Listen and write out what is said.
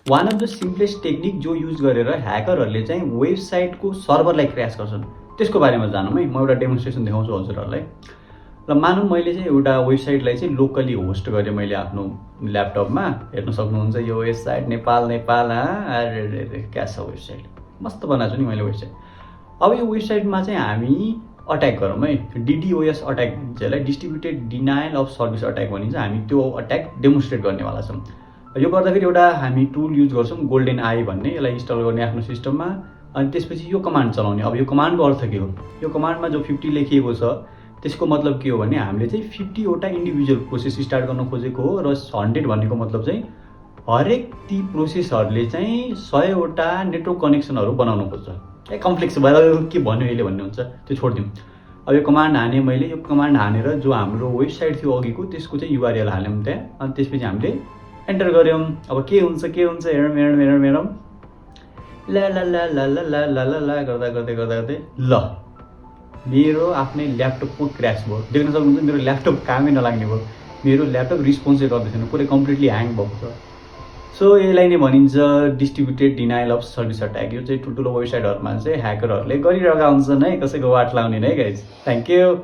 One of the simplest technique जो use गरेर ह्याकरहरूले चाहिँ वेबसाइटको सर्भरलाई क्र्यास गर्छन् त्यसको बारेमा जानौँ है। म एउटा डेमोन्स्ट्रेसन देखाउँछु हजुरहरूलाई। र मानौँ मैले चाहिँ एउटा वेबसाइटलाई चाहिँ लोकली होस्ट गरेँ मैले आफ्नो ल्यापटपमा। हेर्न सक्नुहुन्छ यो वेबसाइट नेपाल अरे क्या छ वेबसाइट, मस्त बनाएको छु नि मैले वेबसाइट। अब यो वेबसाइटमा चाहिँ हामी अट्याक गरौँ है। डिडिओएस अट्याक भनिन्छ यसलाई, distributed denial of service attack भनिन्छ। हामी त्यो अट्याक डेमोन्स्ट्रेट गर्नेवाला छौँ। यो गर्दाखेरि एउटा हामी टुल युज गर्छौँ गोल्डन आई भन्ने, यसलाई इन्स्टल गर्ने आफ्नो सिस्टममा। अनि त्यसपछि यो कमान्ड चलाउने। अब यो कमान्डको अर्थ के हो? यो कमान्डमा जो 50 लेखिएको छ त्यसको मतलब के हो भने हामीले चाहिँ 50 वटा इन्डिभिजुअल प्रोसेस स्टार्ट गर्न खोजेको हो। र 100 भनेको मतलब चाहिँ हरेक ती प्रोसेसहरूले चाहिँ 100 वटा नेटवर्क कनेक्सनहरू बनाउनु खोज्छ। कम्प्लेक्स भएर के भन्यो यसले भन्ने हुन्छ, त्यो छोडिदिउँ। अब यो कमान्ड हाने मैले, यो कमान्ड हानेर जो हाम्रो वेबसाइट थियो अघिको त्यसको चाहिँ युआरएल हाल्यौँ त्यहाँ। अनि त्यसपछि हामीले एन्टर गऱ्यौँ। अब के हुन्छ हेरौँ ला ला ला ला ला ला ला ला ला गर्दै ल मेरो आफ्नै ल्यापटपको क्र्यास भयो। देख्न सक्नुहुन्छ मेरो ल्यापटप कामै नलाग्ने भयो। मेरो ल्यापटप रिस्पोन्सै गर्दै छैन, पुरै कम्प्लिटली ह्याङ भएको छ। सो यसलाई नै भनिन्छ distributed denial of service attack. यो चाहिँ ठुल्ठुलो वेबसाइटहरूमा चाहिँ ह्याकरहरूले गरिरहेका हुन्छन् है, कसैको वाट लाउने है गाइज। Thank you.